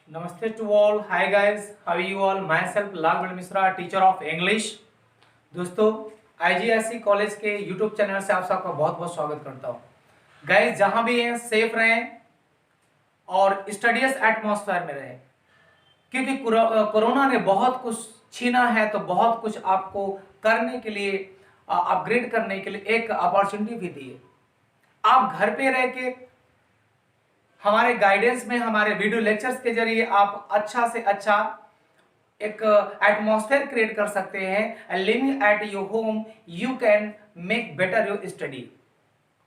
Namaste to all. Hi guys, how are you all? Myself Lal Mishra, teacher of English. दोस्तों, IGSC college के YouTube channel से आप सबका बहुत बहुत स्वागत करता हूँ। गाइस, जहां भी हैं सेफ रहें और स्टडीज एटमॉस्फेयर में रहें, क्योंकि कोरोना ने बहुत कुछ छीना है, तो बहुत कुछ आपको करने के लिए, अपग्रेड करने के लिए एक अपॉर्चुनिटी भी दी है। आप घर पे रह के हमारे गाइडेंस में, हमारे वीडियो लेक्चर्स के जरिए आप अच्छा से अच्छा एक एटमॉस्फेयर क्रिएट कर सकते हैं। Living at your home you can make better your study.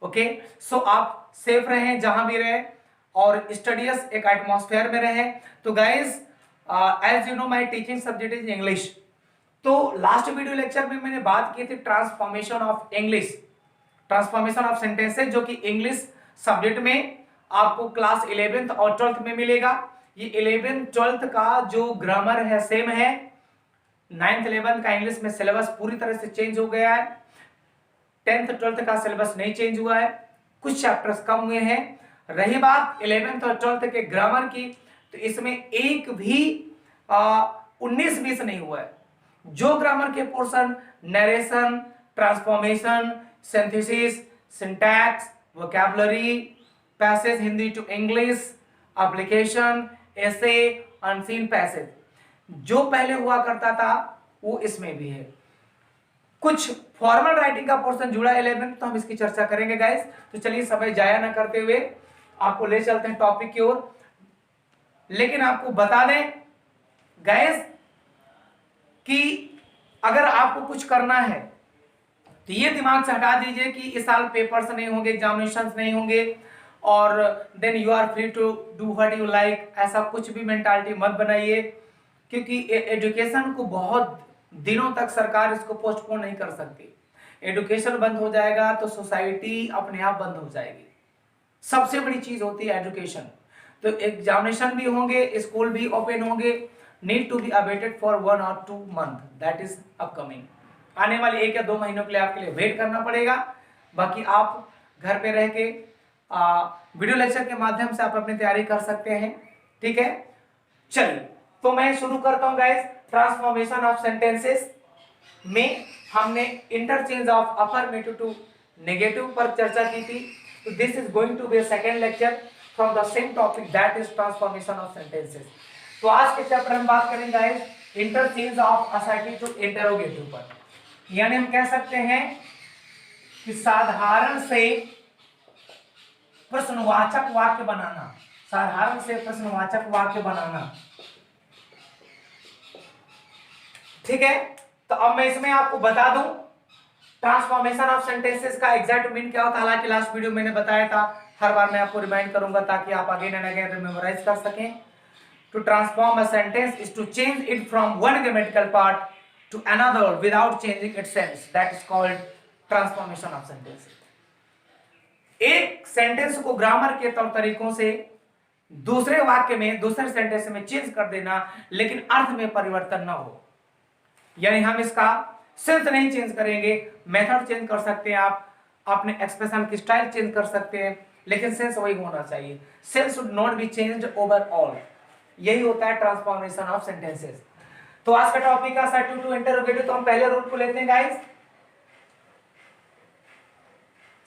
Okay, so आप सेफ रहें जहां भी रहें और स्टडीज एक एटमॉस्फेयर में रहें। तो guys, as you know my teaching subject is English. तो लास्ट वीडियो लेक्चर में मैंने बात की थी transformation of English, transformation of sentences, जो कि इंग्लिश सब्जेक्ट में आपको क्लास 11th और 12th में मिलेगा। ये 11th 12th का जो ग्रामर है सेम है। 9th 11th का इंग्लिश में सिलेबस पूरी तरह से चेंज हो गया है। 10th 12th का सिलेबस नहीं चेंज हुआ है, कुछ चैप्टर्स कम हुए हैं। रही बात 11th और 12th के ग्रामर की, तो इसमें एक भी 19-20 नहीं हुआ है। जो ग्रामर के portion narration, transformation, synthesis, syntax, vocabulary, passage Hindi to English, application, essay, unseen passage, जो पहले हुआ करता था वो इसमें भी है। कुछ फॉर्मल राइटिंग का पोर्शन जुड़ा 11, तो हम इसकी चर्चा करेंगे गाइस। तो चलिए समय जाया ना करते हुए आपको ले चलते हैं टॉपिक की ओर। लेकिन आपको बता दें गाइस कि अगर आपको कुछ करना है तो ये दिमाग से हटा दीजिए कि इस साल पेपर्स नहीं होंगे, एग्जामिनेशंस नहीं होंगे और then you are free to do what you like. ऐसा कुछ भी मेंटालिटी मत बनाइए, क्योंकि एजुकेशन को बहुत दिनों तक सरकार इसको पोस्टपोन नहीं कर सकती। एजुकेशन बंद हो जाएगा तो सोसाइटी अपने आप बंद हो जाएगी। सबसे बड़ी चीज होती है एजुकेशन। तो एग्जामिनेशन भी होंगे, स्कूल भी ओपन होंगे, need to be awaited for 1 or 2 month, that is upcoming. आने वाले 1 या 2 महीनों के लिए आपके लिए वेट करना पड़ेगा। बाकी आप घर पे रह के वीडियो लेक्चर के माध्यम से आप अपनी तैयारी कर सकते हैं। ठीक है, चलिए तो मैं शुरू करता हूं गाइस। ट्रांसफॉर्मेशन ऑफ सेंटेंसेस में हमने interchange of affirmative to negative पर चर्चा की थी। तो this is going to be a second lecture from the same topic, that is transformation of sentences. तो आज के चैप्टर में बात करेंगे guys interchange of assertive to interrogative पर। यानी हम कह सकते हैं कि साधारण से प्रश्नवाचक वाक्य बनाना, साधारण से प्रश्नवाचक वाक्य बनाना। ठीक है, तो अब मैं इसमें आपको बता दूं ट्रांसफॉर्मेशन ऑफ सेंटेंसेस का एग्जैक्ट मीन क्या होता है। हालांकि लास्ट वीडियो मैंने बताया था, हर बार मैं आपको रिमाइंड करूंगा ताकि आप अगेन एंड अगेन मेमोराइज कर सकें। To transform a sentence is to change it from one grammatical part to another without changing its sense, that is called transformation of sentence। एक सेंटेंस को ग्रामर के तौर तरीकों से दूसरे वाक्य में, दूसरे सेंटेंस में चेंज कर देना, लेकिन अर्थ में परिवर्तन ना हो। यानी हम इसका सेंस नहीं चेंज करेंगे, मेथड चेंज कर सकते हैं, आप अपने एक्सप्रेशन की स्टाइल चेंज कर सकते हैं, लेकिन सेंस वही होना चाहिए। Sense should not be changed overall. यही होता है ट्रांसफॉर्मेशन ऑफ सेंटेंसेस। तो आज का टॉपिक है असर्टिव टू इंटरोगेटिव। तो हम पहले रूल को लेते हैं गाइस।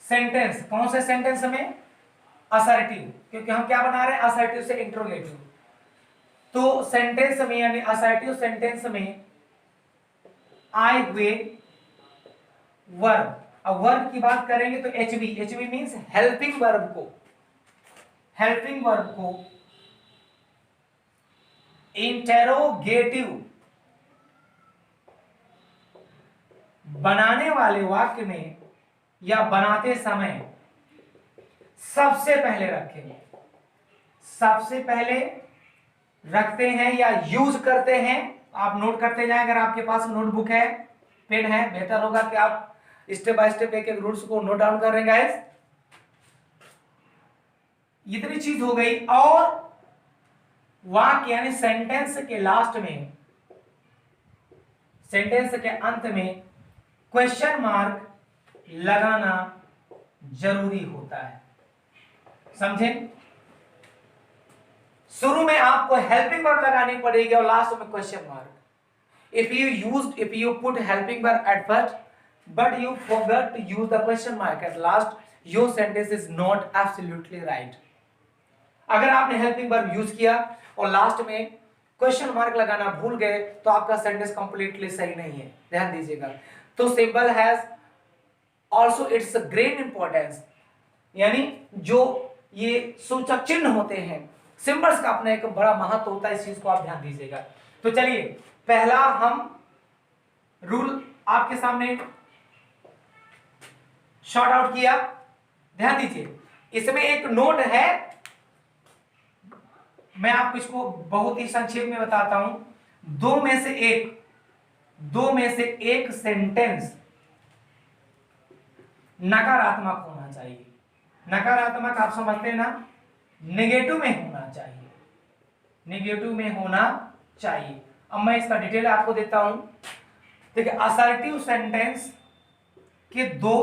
सेंटेंस, कौन से सेंटेंस में? असर्टिव, क्योंकि हम क्या बना रहे हैं? असर्टिव से इंटरोगेटिव। तो सेंटेंस में यानी असर्टिव सेंटेंस में आए हुए वर्ब, अब वर्ब की बात करेंगे तो HV, HV means helping verb को, हेल्पिंग वर्ब को इंटरोगेटिव बनाने वाले वाक्य में या बनाते समय सबसे पहले रखें, सबसे पहले रखते हैं या यूज करते हैं। आप नोट करते जाएं, अगर आपके पास नोटबुक है, पेन है, बेहतर होगा कि आप स्टेप बाय स्टेप एक एक रूल्स को नोट डाउन कर रहे हैं गाइस। इतनी चीज हो गई। और वाक्य यानी सेंटेंस के लास्ट में, सेंटेंस के अंत में क्वेश्चन मार्क लगाना जरूरी होता है। समझे? शुरू में आपको हेल्पिंग वर्ब लगानी पड़ेगी और लास्ट में question mark. If you put helping verb at first, but you forgot to use the question mark at last, your sentence is not absolutely right. अगर आपने हेल्पिंग वर्ब यूज किया और last में question mark लगाना भूल गए तो आपका सेंटेंस कंप्लीटली सही नहीं है, ध्यान दीजिएगा. तो symbol has also it's great importance, यानी जो ये सूचक चिन्ह होते हैं, सिंबल्स का अपना एक बड़ा महत्व होता है, इस चीज को आप ध्यान दीजिएगा. तो चलिए पहला हम रूल आपके सामने शॉर्ट आउट किया, ध्यान दीजिए. इसमें एक नोट है, मैं आपको इसको बहुत ही संक्षेप में बताता हूं. दो में से एक सेंटेंस नकारात्मक होना चाहिए. नकारात्मक आप समझते हैं ना, नेगेटिव में होना चाहिए, नेगेटिव में होना चाहिए. अब मैं इसका डिटेल आपको देता हूं. देखिए असर्टिव सेंटेंस के दो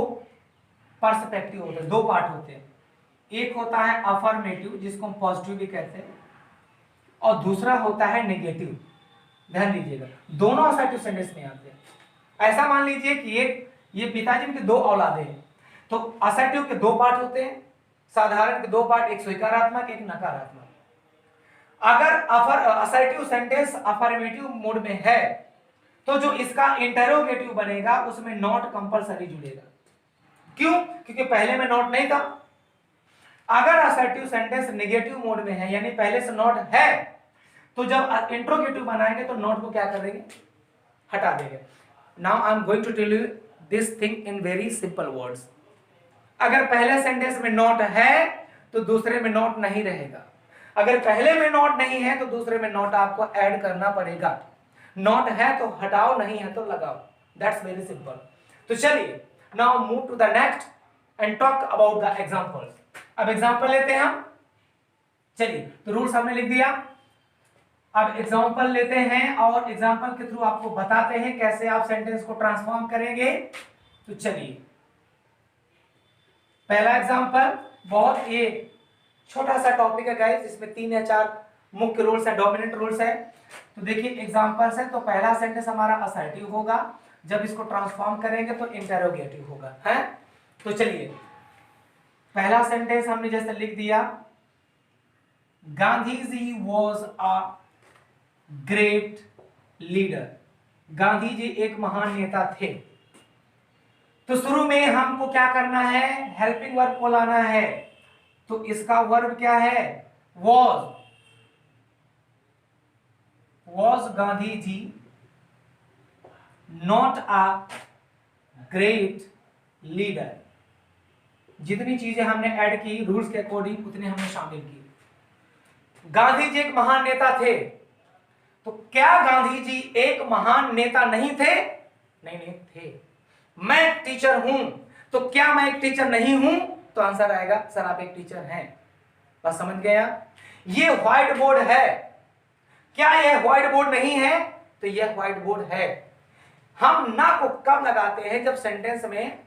पर्सपेक्टिव होते हैं, दो पार्ट होते हैं. एक होता है अफर्मेटिव जिसको हम पॉजिटिव भी कहते हैं, और दूसरा होता है नेगेटिव. ध्यान दीजिएगा, दोनों असर्टिव सेंटेंस में आते हैं. ऐसा मान लीजिए कि ये पिताजी के दो औलादे हैं, तो असर्टिव के दो पार्ट होते हैं, साधारण के दो पार्ट, एक स्वीकारात्मक एक नकारात्मक. अगर असर्टिव सेंटेंस अफर्मेटिव मोड में है तो जो इसका इंटरोगेटिव बनेगा उसमें नॉट कंपलसरी जुड़ेगा. क्यों? क्योंकि पहले में नॉट नहीं था. अगर असर्टिव सेंटेंस नेगेटिव मोड में है यानी पहले से नॉट है, तो जब इंट्रोगेटिव बनाएंगे तो नॉट को क्या कर देंगे, हटा देंगे. Now I am going to tell you this thing in very simple words. अगर पहले सेंटेंस में नॉट है तो दूसरे में नॉट नहीं रहेगा. अगर पहले में नॉट नहीं है तो दूसरे में नॉट आपको ऐड करना पड़ेगा. नॉट है तो हटाओ, नहीं है तो लगाओ. That's very simple. तो चलिए now move to the next and talk about the examples. अब एग्जांपल लेते हैं हम. चलिए तो रूल्स हमने लिख दिया. अब एग्जांपल लेते हैं और एग्जांपल के थ्रू आपको बताते हैं कैसे आप सेंटेंस को ट्रांसफॉर्म करेंगे. तो चलिए पहला एग्जांपल, बहुत ये छोटा सा टॉपिक है गाइस, इसमें 3 या 4 मुख्य रूल्स है, डोमिनेंट रूल्स है. तो देखिए एग्जांपल्स है. तो पहला सेंटेंस हमारा असर्टिव होगा, जब इसको ट्रांसफॉर्म करेंगे तो इंटरोगेटिव होगा, है. तो चलिए पहला सेंटेंस हमने जैसे लिख दिया, Gandhi ji was a great leader. Gandhi ji एक महान नेता थे. तो शुरू में हमको क्या करना है, हेल्पिंग वर्ब को लाना है. तो इसका वर्ब क्या है, was. Was Gandhi ji not a great leader. जितनी चीजें हमने ऐड की रूल्स के अकॉर्डिंग उतने हमने शामिल की. गांधी जी एक महान नेता थे. तो क्या गांधी जी एक महान नेता नहीं थे? नहीं थे. मैं टीचर हूं, तो क्या मैं एक टीचर नहीं हूं? तो आंसर आएगा सर आप एक टीचर हैं. बस समझ गया. ये व्हाइट बोर्ड है. क्या यह व्हाइट बोर्ड नहीं है? तो यह व्हाइट बोर्ड है. हम ना को कब लगाते हैं, जब सेंटेंस में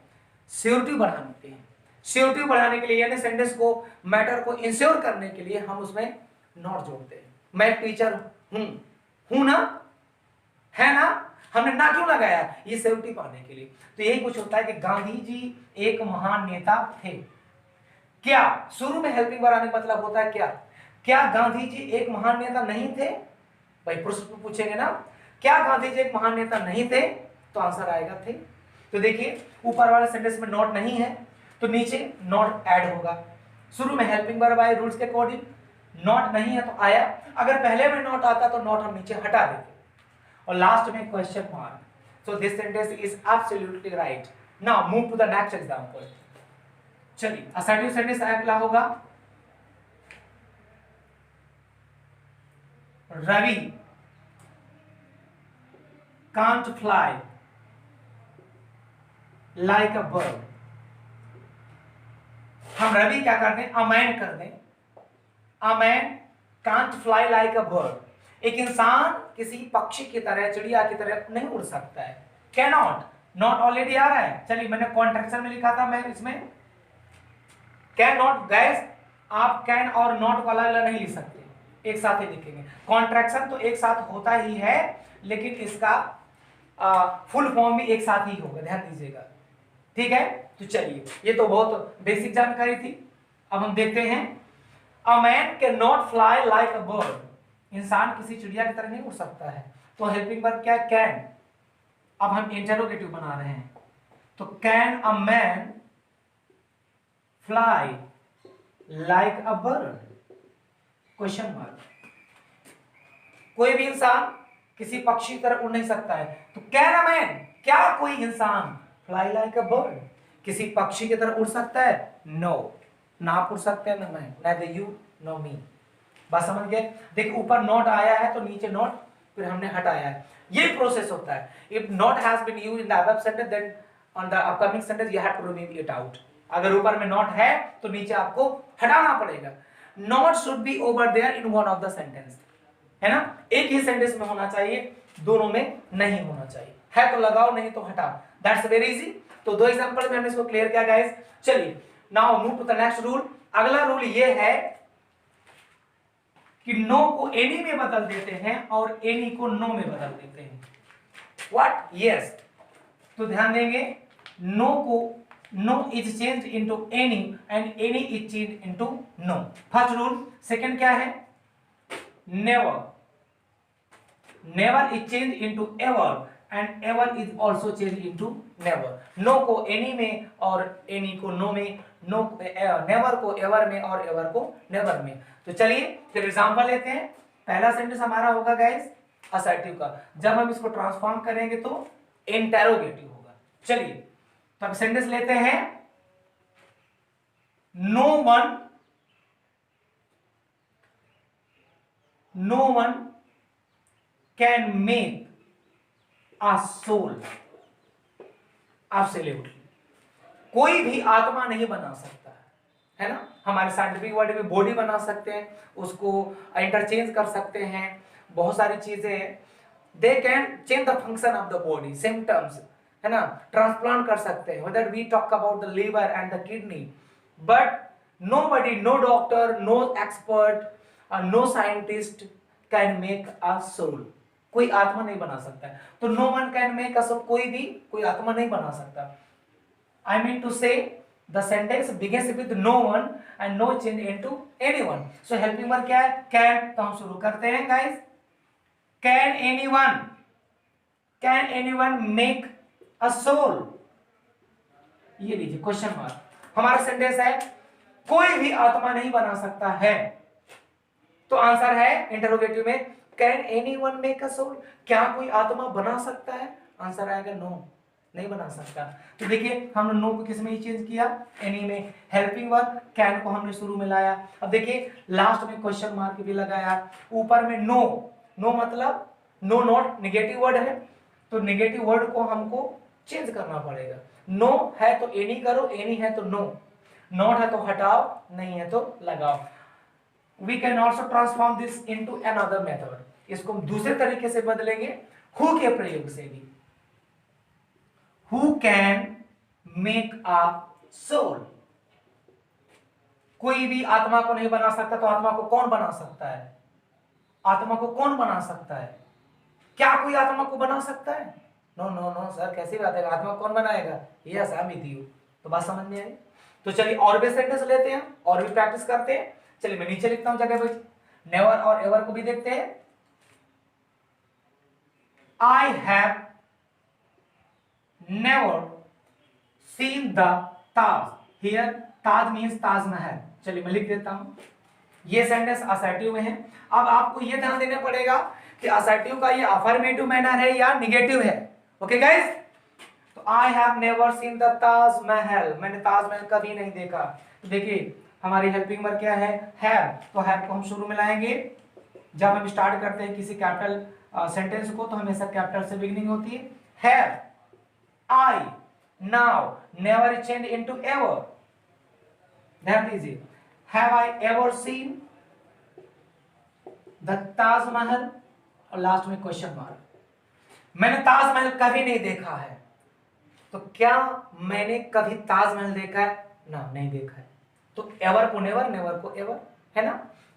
श्योरिटी बढ़ाते हैं. श्योरिटी बढ़ाने के लिए यानी सेंटेंस को, मैटर को इंश्योर करने के लिए हम उसमें नॉट जोड़ते हैं. मैं टीचर हूं ना, है ना. हमने ना क्यों लगाया, ये श्योरिटी पाने के लिए. तो यही कुछ होता है कि गांधी जी एक महान नेता थे. क्या शुरू में हेल्पिंग वर्ब आने का मतलब होता है क्या गांधी जी एक महान नेता नहीं थे? भाई प्रश्न पूछेंगे ना, क्या गांधी जी एक महान नेता नहीं थे? तो आंसर आएगा थे. तो देखिए ऊपर वाले सेंटेंस में नॉट नहीं है तो नीचे नॉट ऐड होगा. शुरू में हेल्पिंग वर्ब आए रूल्स के अकॉर्डिंग, नॉट नहीं है तो आया. अगर पहले में नॉट आता तो नॉट हम नीचे हटा देते और लास्ट में question mark. So this sentence is absolutely right. Now move to the next example. चलिए असर्टिव सेंटेंस अगला होगा, Ravi can't fly like a bird. हम रवि क्या कर दें, अमैन कर दें. A man can't fly like a bird. एक इंसान किसी पक्षी की तरह, चिड़िया की तरह नहीं उड़ सकता है. कैनॉट, नॉट ऑलरेडी आ रहा है. चलिए मैंने कॉन्ट्रैक्शन में लिखा था, मैं इसमें कैन नॉट. गैस आप कैन और नॉट वाला नहीं लिख सकते. एक साथ ही लिखेंगे। कॉन्ट्रैक्शन तो एक साथ होता ही है, लेकिन इसका फुल फॉर्म भी एक साथ ही होगा, ध्यान दीजिएगा। ठीक है, तो चलिए, ये तो बहुत बेसिक जानकारी थी। अब हम देखते हैं, a man can not fly like a bird, इंसान किसी चिड़िया की तरह नहीं उड़ सकता है। तो हेल्पिंग वर्ब क्या है? कैन। अब हम इंटरोगेटिव बना रहे हैं, तो can a man fly like a bird, question mark. कोई भी इंसान किसी पक्षी की तरह उड़ नहीं सकता है, तो कैन अ मैन, क्या कोई इंसान फ्लाई लाइक अ बर्ड, किसी पक्षी की तरह उड़ सकता है? नो, ना आप उड़ सकते हैं, ना मैं, neither you नो मी। बात समझ गए? देखिए ऊपर नॉट आया है तो नीचे नॉट फिर हमने हटाया है, ये प्रोसेस होता है। If not has been used in the above sentence, then on the upcoming sentence you have to remove it out. अगर ऊपर में नॉट है तो नीचे आपको हटाना पड़ेगा। Not should be over there in one of the sentence, है ना, एक ही सेंटेंस में होना चाहिए, दोनों में नहीं होना चाहिए। है तो लगाओ, नहीं तो हटाओ, दैट्स वेरी इजी। तो दो एग्जांपल में हमने इसको क्लियर किया गाइस। चलिए now move to the next rule. अगला रूल ये है कि नो को एनी में बदल देते हैं और एनी को नो में बदल देते हैं। व्हाट? यस। तो ध्यान देंगे, नो को no is change into any and any is change into no, first rule. Second क्या है? Never, never is change into ever and ever is also change into never. No को any में और any को no में, no never को ever में और एवर को नेवर में। तो चलिए फिर एग्जांपल लेते हैं। पहला सेंटेंस हमारा होगा गाइस असर्टिव का, जब हम इसको ट्रांसफॉर्म करेंगे तो इंटेरोगेटिव होगा। चलिए तब सेंटेंस लेते हैं, no one can make a soul, absolutely कोई भी आत्मा नहीं बना सकता है ना। हमारे साइंटिफिक वर्ड में बॉडी बना सकते हैं, उसको इंटरचेंज कर सकते हैं, बहुत सारी चीजें हैं। They can change the function of the body, symptoms, है ना, ट्रांसप्लांट कर सकते हैं, whether we talk about the liver and the kidney. But nobody, no doctor, no expert, no scientist can make a soul, कोई आत्मा नहीं बना सकता है। तो no one can make a soul, कोई भी कोई आत्मा नहीं बना सकता। I mean to say the sentence begins with no one and no change into anyone. So helping verb क्या है? Can। तो हम शुरू करते हैं guys। Can anyone, can anyone make a soul? ये लीजिए क्वेश्चन मार्क। हमारा सेंटेंस है कोई भी आत्मा नहीं बना सकता है, तो आंसर है इंटरोगेटिव में can anyone make a soul, क्या कोई आत्मा बना सकता है? आंसर आएगा नो, नहीं बना सकता। तो देखिए हमने नो को किस में ही चेंज किया? एनी में। हेल्पिंग वर्ब कैन को हमने शुरू में लाया। अब देखिए लास्ट में क्वेश्चन मार्क भी लगाया, ऊपर में नो, नो मतलब नो नॉट नेगेटिव वर्ड है, तो नेगेटिव वर्ड को हमको चेंज करना पड़ेगा। नो है तो एनी करो, एनी है तो नो, नॉट है तो हटाओ, नहीं है तो लगाओ। We can also transform this into another method, इसको हम दूसरे तरीके से बदलेंगे, हु के प्रयोग से भी। Who can make a soul, कोई भी आत्मा को नहीं बना सकता, तो आत्मा को कौन बना सकता है? आत्मा को कौन बना सकता है? क्या कोई आत्मा को बना सकता है? नो नो नो सर, कैसी बात है, आत्मा कौन बनाएगा? Yes I am with you. तो बात समझ में आई? तो चलिए और भी सेंटेंस लेते हैं और भी प्रैक्टिस करते हैं। चलिए मैं नीचे लिखता हूं जगह पे, नेवर और एवर को भी देखते हैं। I have never seen the Taj, here Taj means Taj Mahal. चलिए मैं लिख देता हूं, ये सेंटेंस असर्टिव में है। अब आपको ये ध्यान देना पड़ेगा कि असर्टिव का ये अफर्मेटिव मैनर है या निगेटिव है। ओके गाइस, तो I have never seen the Taj Mahal, मैंने ताजमहल कभी नहीं देखा। तो देखिए हमारी हेल्पिंग वर्ब क्या है? हैव। तो हैव को हम शुरू में लाएंगे। जब हम स्टार्ट करते हैं किसी कैपिटल सेंटेंस को तो हमेशा कैपिटल से बिगिनिंग होती है। Have, I, now, never change into ever. ध्यान दीजिए, have I ever seen the Taj Mahal, और लास्ट में क्वेश्चन मार्क, मैंने ताजमहल कभी नहीं देखा है। तो क्या मैंने कभी ताजमहल देखा है? ना, नहीं देखा है। तो एवर को नेवर, नेवर को एवर, है ना।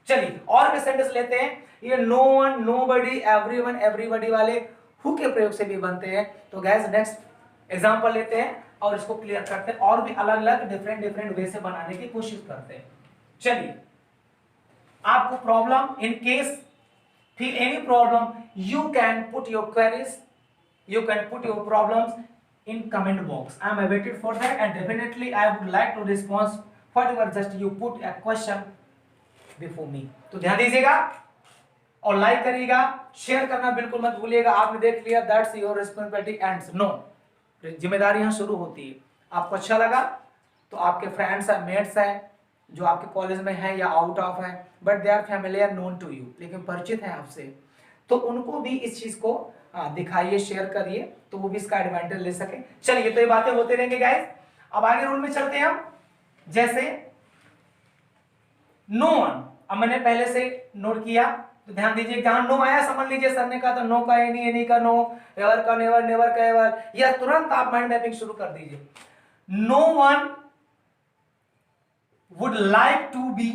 चलिए और भी सेंटेंस लेते हैं। ये no one, nobody, everyone, everybody वाले हु के प्रयोग से भी बनते हैं। तो गाइस नेक्स्ट एग्जांपल लेते हैं और इसको क्लियर करते हैं और भी अलग अलग डिफरेंट वे से बनाने की कोशिश करते हैं। चलिए, आपको problem in case feel any problem, you can put your queries, you can put your problems in comment box. I am awaited for that and definitely I would like to respond whatever just you put a question before me. तो ध्यान दीजिएगा और like करिएगा, share करना बिल्कुल मत भूलिएगा। आपने देख लिया, that's your responsibility and no, जिम्मेदारी यहाँ शुरू होती है। आपको अच्छा लगा तो आपके फ्रेंड्स है, मेट्स है जो आपके कॉलेज में है या आउट ऑफ है, but they are familiar known to you, लेकिन परिचित है आपसे, तो उनको भी इस चीज को दिखाइए, शेयर करिए, तो वो भी इसका एडवांटेज ले सके। चलिए, तो ये बातें होते रहेंगे गाइस। अब आगे रूल में चलते हैं हम। जैसे नो वन, अब मैंने पहले से नोट किया, तो ध्यान दीजिए, जहां नो आया समझ लीजिए सर ने कहा था नो का एनी, एनी का नो, एवर का नेवर, नेवर का एवर, या तुरंत आप माइंड मैपिंग शुरू कर दीजिए। No one would like to be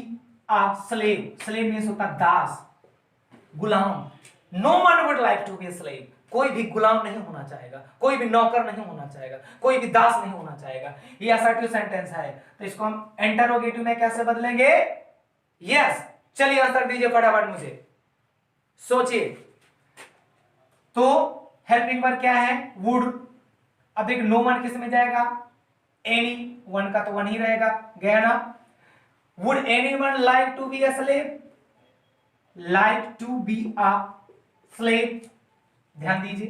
a slave. Slave means होता दास, गुलाम। No one would like to be a slave. कोई भी गुलाम नहीं होना चाहेगा, कोई भी नौकर नहीं होना चाहेगा, कोई भी दास नहीं होना चाहेगा। ये असर्टिव सेंटेंस है, तो इसको हम इंटरोगेटिव में कैसे बदलेंगे? यस, चलिए आंसर दीजिए फटाफट मुझे, सोचिए। तो हेल्पिंग वर्ब क्या है? वुड। अब देखिए नो वन किस में जाएगा? एनी, वन का तो वन ही रहेगा, गया ना। Would anyone like to be a slave? Like to be a slave? ध्यान दीजिए,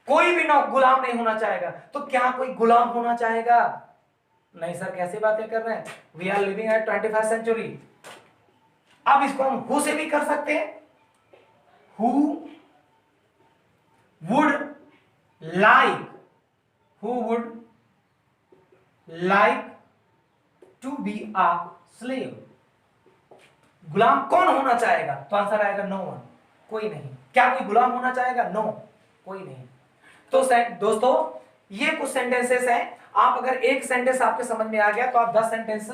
कोई भी गुलाम नहीं होना चाहेगा। तो क्या कोई गुलाम होना चाहेगा? नहीं सर, कैसी बातें कर रहे हैं? We are living at 21st century. अब इसको हम हु से भी कर सकते हैं। Who would like, who would like to be a slave. गुलाम कौन होना चाहेगा? तो आंसर आएगा नो वन, कोई नहीं। क्या कोई गुलाम होना चाहेगा? नो, कोई नहीं। तो दोस्तों, ये कुछ सेंटेंसेस हैं। आप अगर एक सेंटेंस आपके समझ में आ गया तो आप 10 सेंटेंस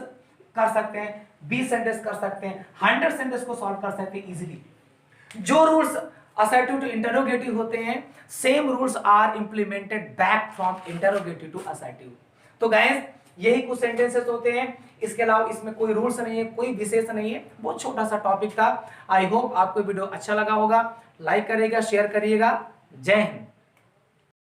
कर सकते हैं, 20 सेंटेंस कर सकते हैं, 100 सेंटेंस को सॉल्व कर सकते हैं इजीली। जो रूल्स असर्टिव टू इंटरोगेटिव होते हैं, same rules are implemented back from interrogative to assertive. तो गाइस, यही कुछ सेंटेंसेस होते हैं, इसके अलावा इसमें कोई रूल्स नहीं है, कोई विशेष नहीं है, बहुत छोटा सा टॉपिक था। आई होप आपको वीडियो अच्छा लगा होगा। लाइक करिएगा, शेयर करिएगा। जय हिंद।